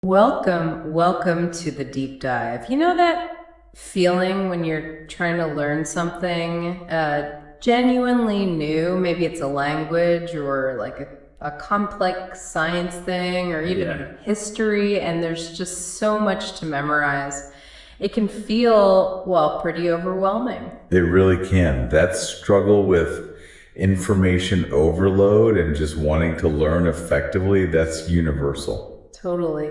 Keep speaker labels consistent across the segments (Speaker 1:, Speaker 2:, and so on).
Speaker 1: Welcome to the deep dive. You know that feeling when you're trying to learn something genuinely new? Maybe it's a language or like a complex science thing or even history, and there's just so much to memorize. It can feel, well, pretty overwhelming.
Speaker 2: It really can. That struggle with information overload and just wanting to learn effectively, that's universal.
Speaker 1: Totally.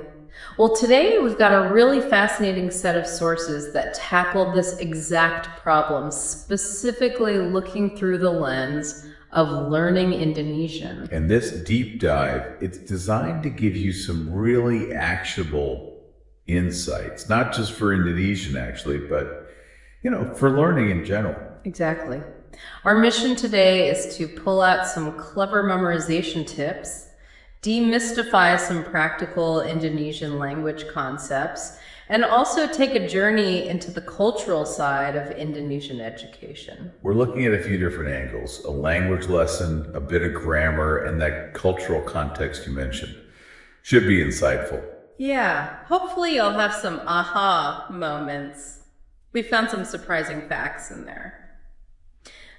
Speaker 1: Well, today we've got a really fascinating set of sources that tackle this exact problem, specifically looking through the lens of learning Indonesian.
Speaker 2: And this deep dive, it's designed to give you some really actionable insights, not just for Indonesian actually, but for learning in general.
Speaker 1: Exactly. Our mission today is to pull out some clever memorization tips, demystify some practical Indonesian language concepts, and also take a journey into the cultural side of Indonesian education.
Speaker 2: We're looking at a few different angles, a language lesson, a bit of grammar, and that cultural context you mentioned. Should be insightful.
Speaker 1: Yeah, hopefully you'll have some aha moments. We found some surprising facts in there.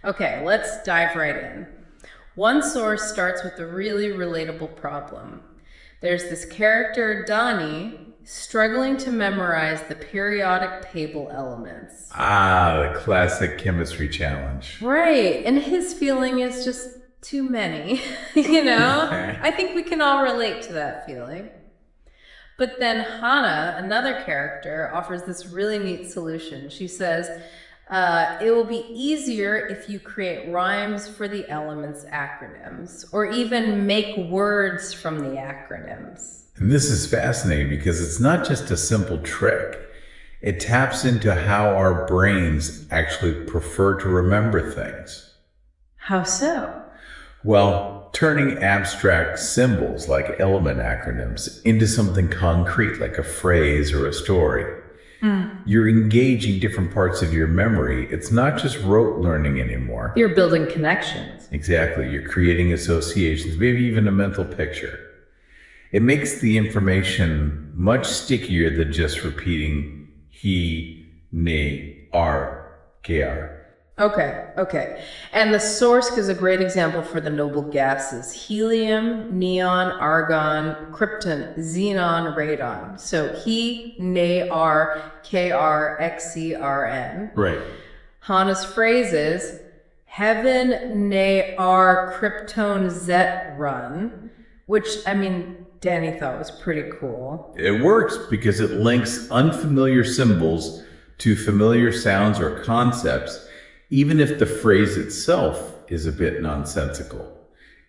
Speaker 1: Okay, let's dive right in. One source starts with a really relatable problem. There's this character, Donnie, struggling to memorize the periodic table elements.
Speaker 2: The classic chemistry challenge.
Speaker 1: Right, and his feeling is just too many, I think we can all relate to that feeling. But then Hannah, another character, offers this really neat solution. She says, it will be easier if you create rhymes for the elements acronyms, or even make words from the acronyms.
Speaker 2: And this is fascinating because it's not just a simple trick. It taps into how our brains actually prefer to remember things.
Speaker 1: How so?
Speaker 2: Well, turning abstract symbols like element acronyms into something concrete like a phrase or a story. You're engaging different parts of your memory. It's not just rote learning anymore.
Speaker 1: You're building connections.
Speaker 2: Exactly. You're creating associations, maybe even a mental picture. It makes the information much stickier than just repeating he, ne, ar, kr.
Speaker 1: Okay. And the source gives a great example for the noble gases: helium, neon, argon, krypton, xenon, radon. So he, ne, ar, kr, xcrn.
Speaker 2: Right.
Speaker 1: Hannah's phrases: heaven, ne, ar, krypton, zet, run, which, Danny thought was pretty cool.
Speaker 2: It works because it links unfamiliar symbols to familiar sounds or concepts. Even if the phrase itself is a bit nonsensical,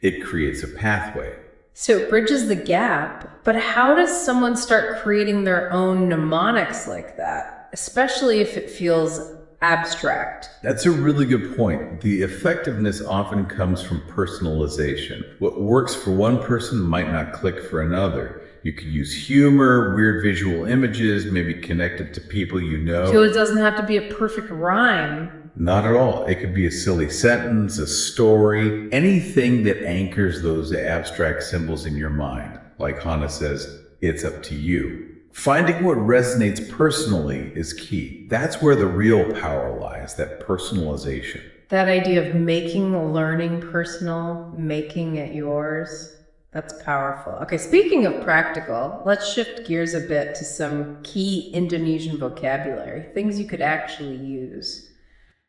Speaker 2: it creates a pathway.
Speaker 1: So it bridges the gap, but how does someone start creating their own mnemonics like that, especially if it feels abstract?
Speaker 2: That's a really good point. The effectiveness often comes from personalization. What works for one person might not click for another. You could use humor, weird visual images, maybe connect it to people you know.
Speaker 1: So it doesn't have to be a perfect rhyme.
Speaker 2: Not at all. It could be a silly sentence, a story, anything that anchors those abstract symbols in your mind. Like Hannah says, it's up to you. Finding what resonates personally is key. That's where the real power lies, that personalization.
Speaker 1: That idea of making the learning personal, making it yours, that's powerful. Okay, speaking of practical, let's shift gears a bit to some key Indonesian vocabulary, things you could actually use.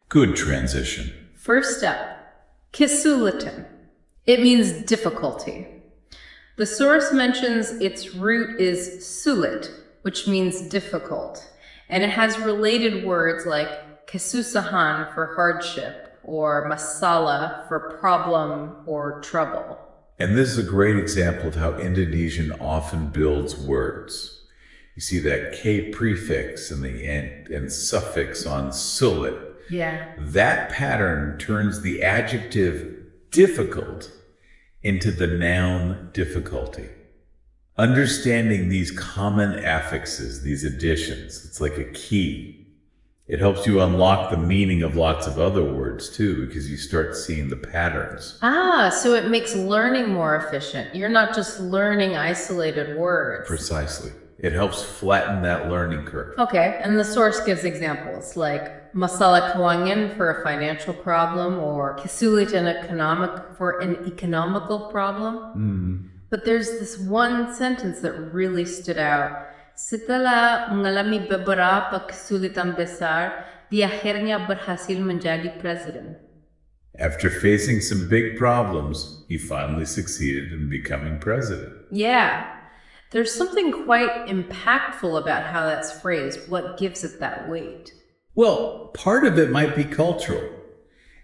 Speaker 2: Good transition.
Speaker 1: First up, kesulitan. It means difficulty. The source mentions its root is sulit, which means difficult, and it has related words like kesusahan for hardship, or masalah for problem or trouble.
Speaker 2: And this is a great example of how Indonesian often builds words. You see that K prefix and the and suffix on sulit.
Speaker 1: Yeah.
Speaker 2: That pattern turns the adjective difficult into the noun difficulty. Understanding these common affixes, these additions, it's like a key. It helps you unlock the meaning of lots of other words too, because you start seeing the patterns.
Speaker 1: So it makes learning more efficient. You're not just learning isolated words.
Speaker 2: Precisely. It helps flatten that learning curve.
Speaker 1: Okay, and the source gives examples like masalah keuangan for a financial problem or kesulitan for an economical problem. But there's this one sentence that really stood out. Setelah mengalami beberapa kesulitan besar, dia akhirnya berhasil menjadi presiden.
Speaker 2: After facing some big problems, he finally succeeded in becoming president.
Speaker 1: Yeah. There's something quite impactful about how that's phrased. What gives it that weight?
Speaker 2: Well, part of it might be cultural.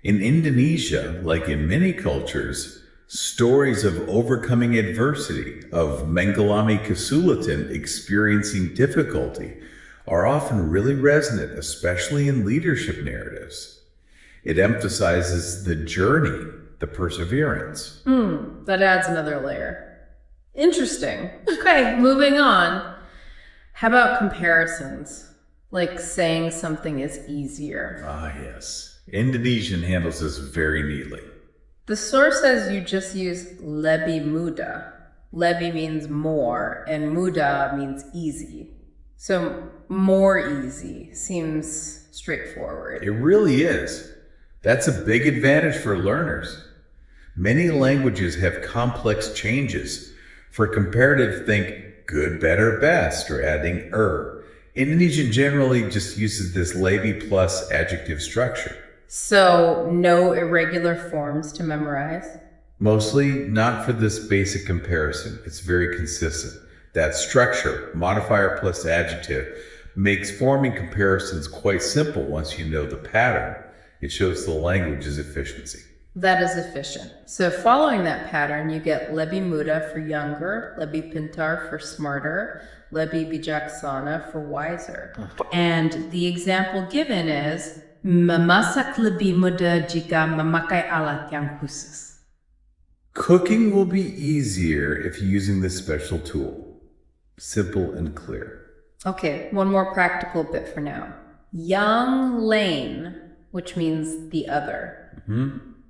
Speaker 2: In Indonesia, like in many cultures, stories of overcoming adversity, of mengalami kesulitan, experiencing difficulty, are often really resonant, especially in leadership narratives. It emphasizes the journey, the perseverance.
Speaker 1: That adds another layer. Interesting. Okay, moving on. How about comparisons? Like saying something is easier.
Speaker 2: Ah, yes. Indonesian handles this very neatly.
Speaker 1: The source says you just use lebih mudah. Lebih means more, and mudah means easy. So more easy seems straightforward.
Speaker 2: It really is. That's a big advantage for learners. Many languages have complex changes. For comparative, think good, better, best, or adding Indonesian generally just uses this lebih plus adjective structure.
Speaker 1: So no irregular forms to memorize?
Speaker 2: Mostly not for this basic comparison. It's very consistent. That structure, modifier plus adjective, makes forming comparisons quite simple once you know the pattern. It shows the language's efficiency.
Speaker 1: That is efficient. So following that pattern, you get lebih mudah for younger, lebih pintar for smarter, lebih bijaksana for wiser. And the example given is, memasak lebih mudah jika memakai alat yang khusus.
Speaker 2: Cooking will be easier if you're using this special tool. Simple and clear.
Speaker 1: Okay, one more practical bit for now. Yang lain, which means the other.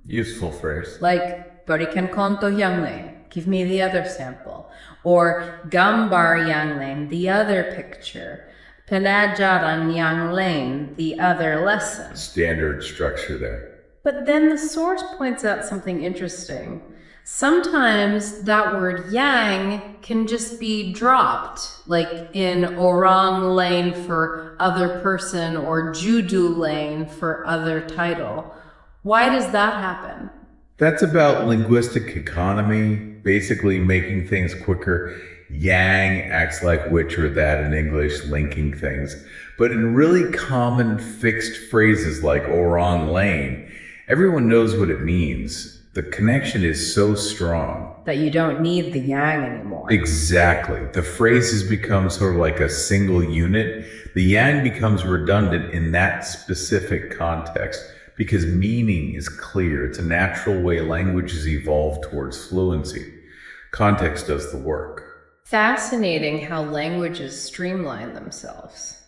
Speaker 2: Useful phrase.
Speaker 1: Like, berikan contoh yang lain. Give me the other sample. Or gambar yang lain, the other picture. Pelajaran yang lain, the other lesson.
Speaker 2: Standard structure there.
Speaker 1: But then the source points out something interesting. Sometimes that word yang can just be dropped, like in orang lain for other person or judul lain for other title. Why does that happen?
Speaker 2: That's about linguistic economy, basically making things quicker. Yang acts like which or that in English, linking things. But in really common fixed phrases like orang lain, everyone knows what it means. The connection is so strong
Speaker 1: that you don't need the yang anymore.
Speaker 2: Exactly. The phrase has become sort of like a single unit. The yang becomes redundant in that specific context because meaning is clear. It's a natural way languages evolve towards fluency. Context does the work.
Speaker 1: Fascinating how languages streamline themselves.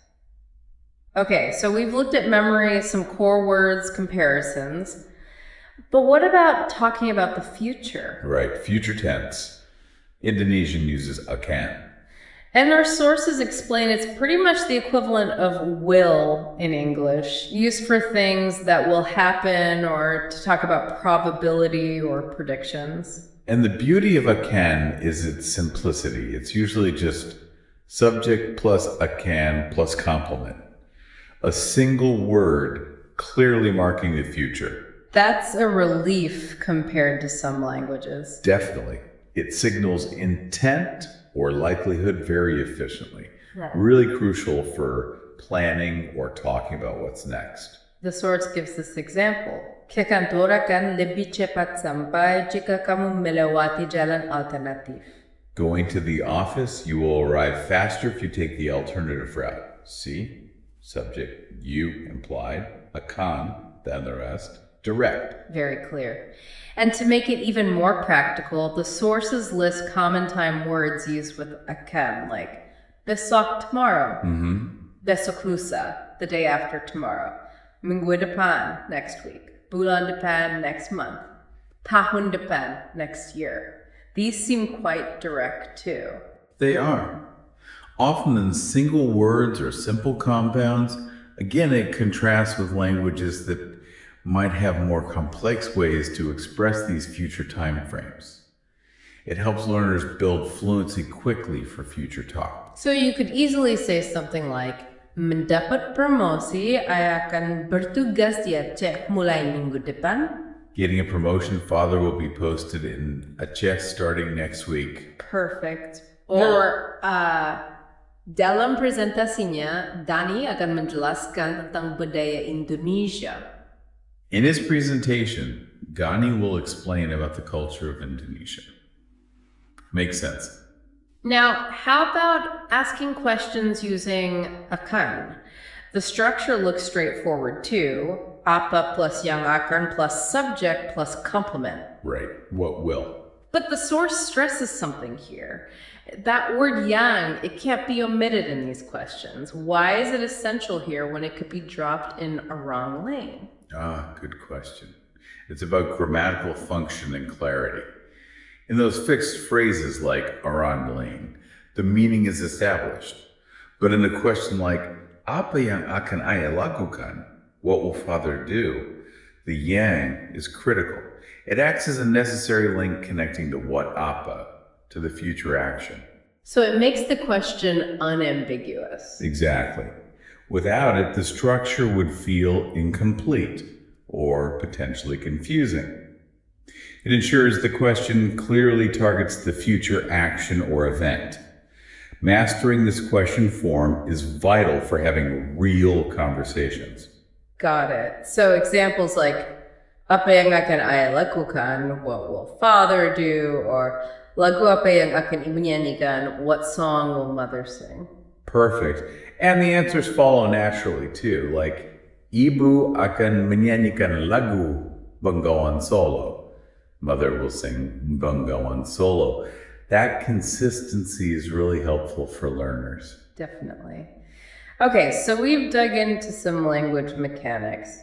Speaker 1: Okay, so we've looked at memory, some core words, comparisons. But what about talking about the future?
Speaker 2: Right, future tense. Indonesian uses akan.
Speaker 1: And our sources explain it's pretty much the equivalent of will in English, used for things that will happen or to talk about probability or predictions.
Speaker 2: And the beauty of akan is its simplicity. It's usually just subject plus akan plus complement. A single word clearly marking the future.
Speaker 1: That's a relief compared to some languages.
Speaker 2: Definitely. It signals intent or likelihood very efficiently.
Speaker 1: Yeah.
Speaker 2: Really crucial for planning or talking about what's next.
Speaker 1: The source gives this example. Ke kantor akan lebih cepat sampai jika kamu melewati jalan alternatif.
Speaker 2: Going to the office, you will arrive faster if you take the alternative route. See? Subject, you implied, akan, then the rest. Direct.
Speaker 1: Very clear. And to make it even more practical, the sources list common time words used with akan, like besok tomorrow. Besok lusa, the day after tomorrow. Minggu depan, next week. Bulan depan, next month. Tahun depan, next year. These seem quite direct too.
Speaker 2: They are. Often in single words or simple compounds. Again, it contrasts with languages that might have more complex ways to express these future time frames. It helps learners build fluency quickly for future talk.
Speaker 1: So you could easily say something like, mendapat promosi, I akan bertugas di Aceh mulai minggu depan.
Speaker 2: Getting a promotion, father will be posted in Aceh starting next week.
Speaker 1: Perfect. Or, dalam presentasinya, Dani akan menjelaskan tentang budaya Indonesia.
Speaker 2: In his presentation, Gani will explain about the culture of Indonesia. Makes sense.
Speaker 1: Now, how about asking questions using Akan? The structure looks straightforward too. Apa plus yang akan plus subject plus complement.
Speaker 2: Right. What will?
Speaker 1: But the source stresses something here. That word yang, it can't be omitted in these questions. Why is it essential here when it could be dropped in a wrong lane?
Speaker 2: Good question. It's about grammatical function and clarity. In those fixed phrases like around lane, the meaning is established. But in a question like, apa yang akan ayah lakukan? What will father do? The yang is critical. It acts as a necessary link connecting the what apa to the future action.
Speaker 1: So it makes the question unambiguous.
Speaker 2: Exactly. Without it, the structure would feel incomplete or potentially confusing. It ensures the question clearly targets the future action or event. Mastering this question form is vital for having real conversations.
Speaker 1: Got it. So examples like, apa yang akan ayah lakukan? What will father do? Or, lagu apa yang akan ibu nyanyikan? What song will mother sing?
Speaker 2: Perfect. And the answers follow naturally too, like, ibu akan menyanyikan lagu Bengawan Solo. Mother will sing Bengawan Solo. That consistency is really helpful for learners.
Speaker 1: Definitely. Okay, so we've dug into some language mechanics,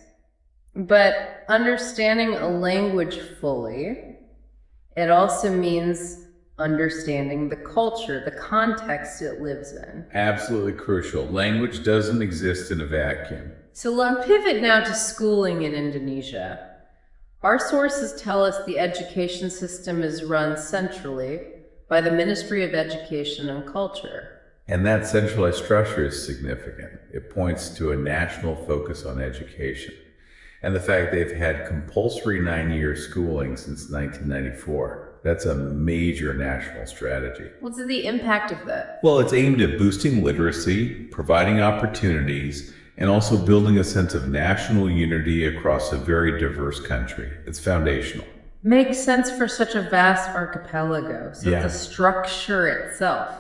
Speaker 1: but understanding a language fully, it also means understanding the culture, the context it lives in.
Speaker 2: Absolutely crucial. Language doesn't exist in a vacuum.
Speaker 1: So let's pivot now to schooling in Indonesia. Our sources tell us the education system is run centrally by the Ministry of Education and Culture.
Speaker 2: And that centralized structure is significant. It points to a national focus on education and the fact they've had compulsory 9-year schooling since 1994. That's a major national strategy.
Speaker 1: What's the impact of that?
Speaker 2: Well, it's aimed at boosting literacy, providing opportunities, and also building a sense of national unity across a very diverse country. It's foundational.
Speaker 1: Makes sense for such a vast archipelago. So
Speaker 2: Yeah.
Speaker 1: the structure itself.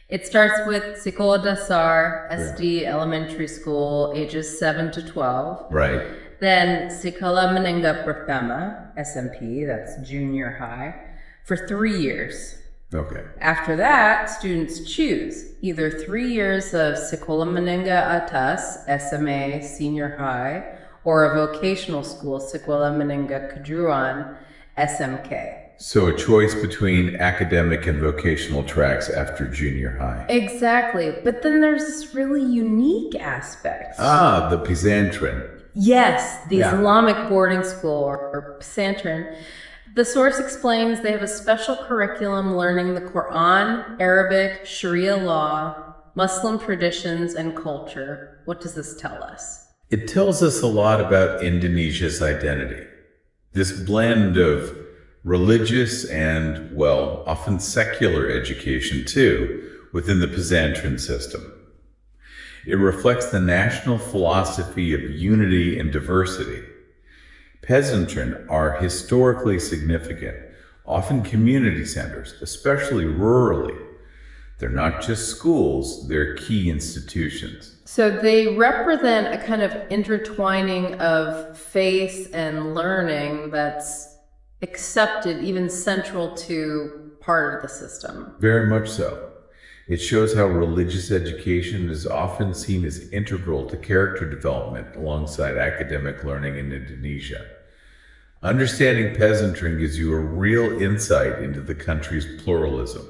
Speaker 1: It starts with Sekolah Dasar, SD, elementary school, ages 7 to 12.
Speaker 2: Right.
Speaker 1: Then Sekolah Menengah Pertama, SMP, that's junior high, for 3 years.
Speaker 2: Okay.
Speaker 1: After that, students choose either 3 years of Sekolah Menengah Atas, SMA, senior high, or a vocational school, Sekolah Menengah Kejuruan, SMK.
Speaker 2: So a choice between academic and vocational tracks after junior high.
Speaker 1: Exactly, but then there's this really unique aspect.
Speaker 2: The pesantren.
Speaker 1: Yes, the
Speaker 2: Yeah.
Speaker 1: Islamic boarding school or pesantren. The source explains they have a special curriculum learning the Quran, Arabic, Sharia law, Muslim traditions, and culture. What does this tell us?
Speaker 2: It tells us a lot about Indonesia's identity. This blend of religious and, well, often secular education too, within the pesantren system. It reflects the national philosophy of unity and diversity. Pesantren are historically significant, often community centers, especially rurally. They're not just schools, they're key institutions.
Speaker 1: So they represent a kind of intertwining of faith and learning that's accepted, even central to part of the system.
Speaker 2: Very much so. It shows how religious education is often seen as integral to character development alongside academic learning in Indonesia. Understanding peasantry gives you a real insight into the country's pluralism.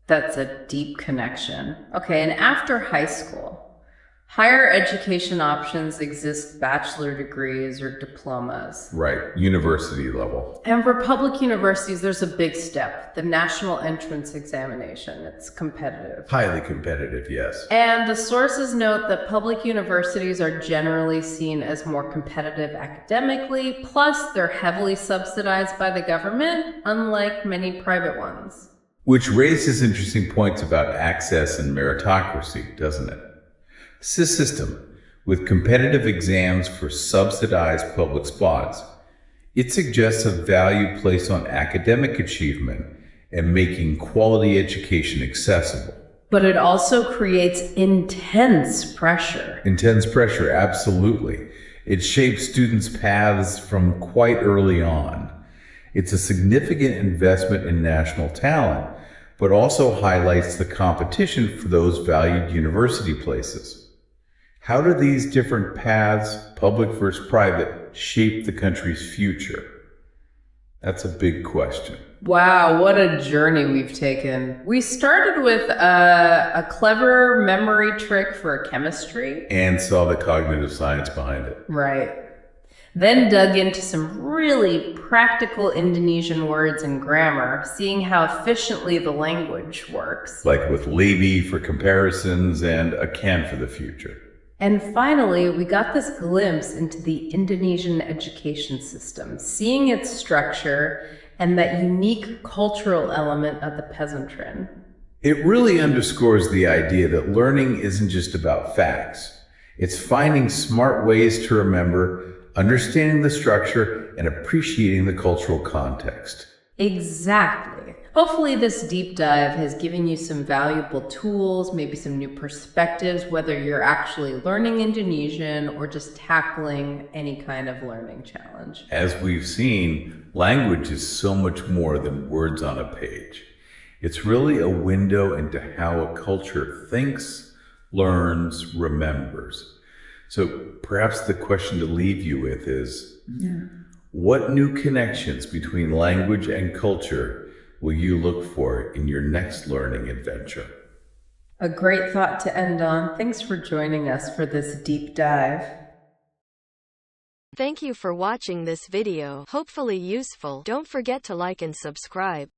Speaker 1: That's a deep connection. Okay, and after high school, higher education options exist: bachelor degrees or diplomas.
Speaker 2: Right, university level.
Speaker 1: And for public universities, there's a big step: the national entrance examination. It's competitive.
Speaker 2: Highly competitive, yes.
Speaker 1: And the sources note that public universities are generally seen as more competitive academically, plus they're heavily subsidized by the government, unlike many private ones.
Speaker 2: Which raises interesting points about access and meritocracy, doesn't it? This system, with competitive exams for subsidized public spots, it suggests a value placed on academic achievement and making quality education accessible.
Speaker 1: But it also creates intense pressure.
Speaker 2: Intense pressure, absolutely. It shapes students' paths from quite early on. It's a significant investment in national talent, but also highlights the competition for those valued university places. How do these different paths, public versus private, shape the country's future? That's a big question.
Speaker 1: Wow, what a journey we've taken. We started with a clever memory trick for chemistry.
Speaker 2: And saw the cognitive science behind it.
Speaker 1: Right. Then dug into some really practical Indonesian words and grammar, seeing how efficiently the language works.
Speaker 2: Like with lebih for comparisons and Akan for the future.
Speaker 1: And finally, we got this glimpse into the Indonesian education system, seeing its structure and that unique cultural element of the peasantry.
Speaker 2: It really underscores the idea that learning isn't just about facts. It's finding smart ways to remember, understanding the structure, and appreciating the cultural context.
Speaker 1: Exactly. Hopefully this deep dive has given you some valuable tools, maybe some new perspectives, whether you're actually learning Indonesian or just tackling any kind of learning challenge.
Speaker 2: As we've seen, language is so much more than words on a page. It's really a window into how a culture thinks, learns, remembers. So perhaps the question to leave you with is, what new connections between language and culture will you look for in your next learning adventure?
Speaker 1: A great thought to end on. Thanks for joining us for this deep dive.
Speaker 3: Thank you for watching this video. Hopefully useful. Don't forget to like and subscribe.